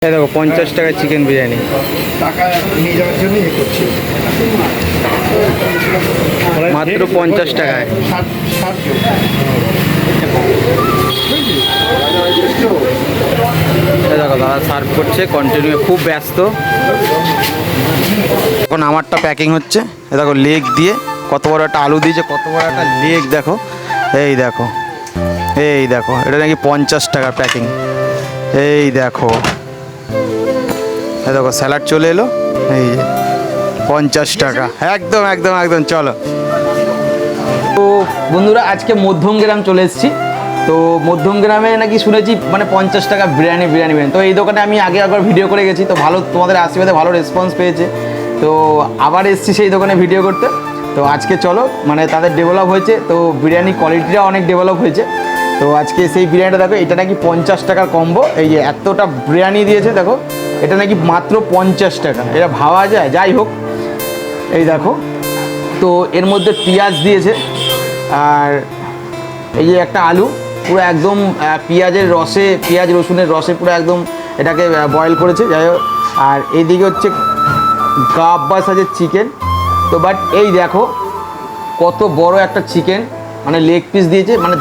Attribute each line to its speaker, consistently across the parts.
Speaker 1: এই দেখো 50 টাকা চিকেন বিরিয়ানি
Speaker 2: টাকা নিয়ে যাওয়ার জন্য করছি
Speaker 1: মাত্র 50 টাকায়। এই দেখো দাদা সার্ভ করছে কন্টিনিউ, খুব ব্যস্ত। এখন আমারটা প্যাকিং হচ্ছে। এই দেখো লেগ দিয়ে কত বড় একটা আলু দিয়েছে, কত বড় একটা লেগ দেখো। এই দেখো এই দেখো, এটা নাকি 50 টাকা প্যাকিং। এই দেখো এই দেখো স্যালাড চলে এলো, এই 50 টাকা। একদম একদম একদম। চলো তো বন্ধুরা, আজকে মধ্যমগ্রাম চলে এসেছি। তো মধ্যমগ্রামে নাকি শুনেছি মানে 50 টাকা বিরিয়ানি। তো এই দোকানে আমি আগে একবার ভিডিও করে গেছি, তো ভালো, তোমাদের আশীর্বাদে ভালো রেসপন্স পেয়েছে। তো আবার এসেছি সেই দোকানে ভিডিও করতে। তো আজকে চলো, মানে তাদের ডেভেলপ হয়েছে, তো বিরিয়ানি কোয়ালিটিটা অনেক ডেভেলপ হয়েছে। তো আজকে সেই বিরিয়ানিটা দেখো, এটা নাকি 50 টাকার কম্বো। এই যে এতটা বিরিয়ানি দিয়েছে দেখো, এটা নাকি মাত্র 50 টাকা। এটা ভাবা যায়? যাই হোক, এই দেখো, তো এর মধ্যে পেঁয়াজ দিয়েছে, আর এই যে একটা আলু পুরো একদম পেঁয়াজের রসে, পেঁয়াজ রসুনের রসে পুরো একদম এটাকে বয়েল করেছে। যাই হোক, আর এইদিকে হচ্ছে গাব্বা সাইজের চিকেন। তো বাট এই দেখো কত বড় একটা চিকেন, মানে লেগ পিস দিয়েছে, মানে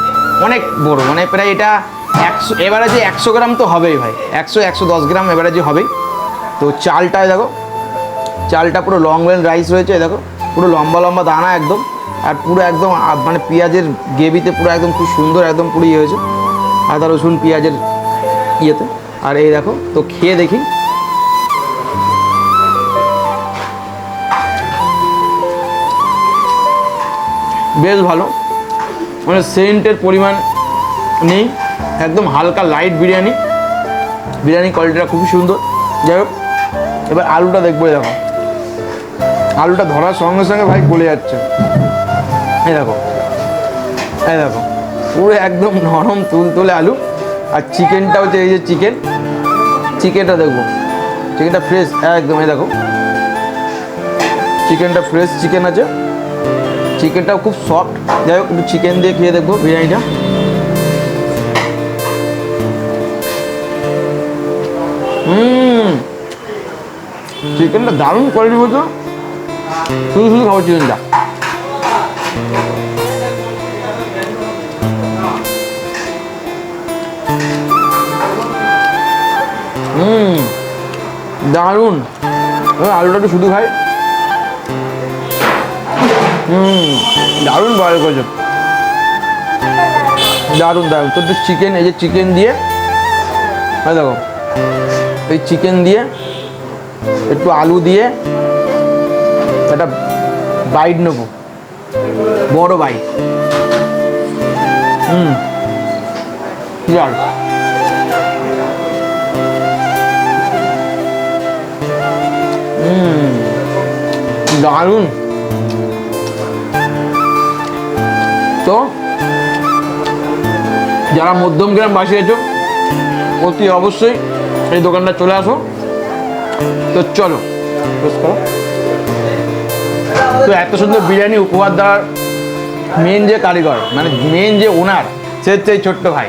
Speaker 1: অনেক বড়, মানে প্রায় এটা 100 এভারেজে 100 গ্রাম তো হবেই ভাই, 100-110 গ্রাম এভারেজে হবেই। তো চালটা দেখো, চালটা পুরো লং ওয়েল রাইস রয়েছে। দেখো পুরো লম্বা লম্বা দানা একদম, আর পুরো একদম মানে পেঁয়াজের গ্রেভিতে পুরো একদম খুব সুন্দর একদম পুরো ইয়ে হয়েছে, আদা রসুন পেঁয়াজের ইয়েতে। আর এই দেখো, তো খেয়ে দেখি। বেশ ভালো, মানে সেন্টের পরিমাণ নেই, একদম হালকা লাইট বিরিয়ানি। বিরিয়ানি কোয়ালিটিটা খুবই সুন্দর। যাই হোক, এবার আলুটা দেখবো। দেখো আলুটা ধরার সঙ্গে সঙ্গে ভাই গলে যাচ্ছে। এই দেখো এই দেখো, পুরো একদম নরম তুলতুলে আলু। আর চিকেনটা হচ্ছে এই যে চিকেনটা দেখবো, চিকেনটা ফ্রেশ একদম। এই দেখো চিকেনটা ফ্রেশ চিকেন আছে, চিকেনটাও খুব সফট। যাই হোক, একটু চিকেন দিয়ে খেয়ে দেখবো বিরিয়ানিটা। চিকেনটা দারুণ কোয়ালিটি বলতো, শুধু খাবো চিকেনটা। দারুণ। আলুটা একটু শুধু খাই। দারুণ বয়েল করেছে, দারুণ দারুণ। তো চিকেন, এই যে চিকেন দিয়ে, দেখো এই চিকেন দিয়ে একটু আলু দিয়ে একটা বাইট নেবো, বড় বাইট। দারুণ। তো যারা মধ্যমগ্রাম বাসী আছো, অতি অবশ্যই এই দোকানটা চলে আসো। তো চলো, তো এত সুন্দর বিরিয়ানি উপহার দেওয়ার মেন যে কারিগর, মানে মেন যে ওনার, সে হচ্ছে এই ছোট্ট ভাই।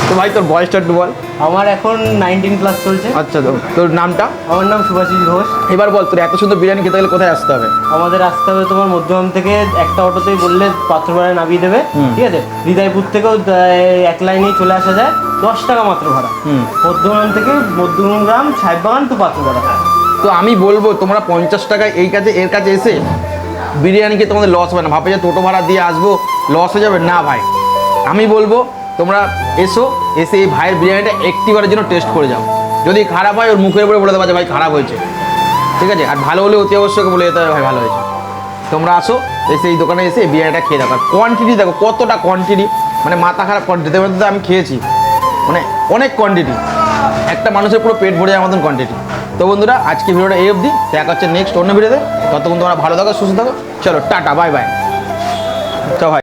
Speaker 1: তো ভাই তোর বয়সটা একটু বল।
Speaker 3: আমার এখন 19 ক্লাস চলছে।
Speaker 1: আচ্ছা, তোর নামটা?
Speaker 3: আমার নাম সুভাষিস ঘোষ।
Speaker 1: এবার বল, তোর এত সুন্দর বিরিয়ানি খেতে গেলে কোথায় আসতে হবে?
Speaker 3: আমাদের আসতে হবে তোমার মধ্যগ্রাম থেকে, একটা অটোতেই বললে পাথরপাড়ায় নামিয়ে দেবে, ঠিক আছে। হৃদয়পুর থেকেও এক লাইনেই চলে আসা যায়, 10 টাকা মাত্র ভাড়া। মধ্যগ্রাম থেকে মধ্যগ্রাম সাহেববাগান টু পাথরপাড়া।
Speaker 1: তো আমি বলবো তোমরা 50 টাকায় এই কাছে এর কাছে এসে বিরিয়ানি খেয়ে তোমাদের লস হবে না। ভাবে যে টোটো ভাড়া দিয়ে আসবো, লস হয়ে যাবে না ভাই। আমি বলবো তোমরা এসে এই ভাইয়ের বিরিয়ানিটা একটিবারের জন্য টেস্ট করে যাও। যদি খারাপ হয় ওর মুখের উপরে বলে দেওয়া যে ভাই খারাপ হয়েছে, ঠিক আছে। আর ভালো হলে অতি অবশ্যই বলে যেতে হবে ভাই ভালো হয়েছে। তোমরা আসো, এসে এই দোকানে এসে বিরিয়ানিটা খেয়ে দেখো। কোয়ান্টিটি দেখো কতটা কোয়ান্টিটি, মানে মাথা খারাপ কোয়ান্টিটি মধ্যে আমি খেয়েছি, মানে অনেক কোয়ান্টিটি, একটা মানুষের পুরো পেট ভরে যাওয়ার মতন কোয়ান্টিটি। তো বন্ধুরা, আজকে ভিডিওটা এই অবধি, দেখা হচ্ছে নেক্সট অন্য ভিডিওতে। ততক্ষণ তোমরা ভালো থাকো, সুস্থ থাকো। চলো টাটা, বাই বাই। চল ভাই।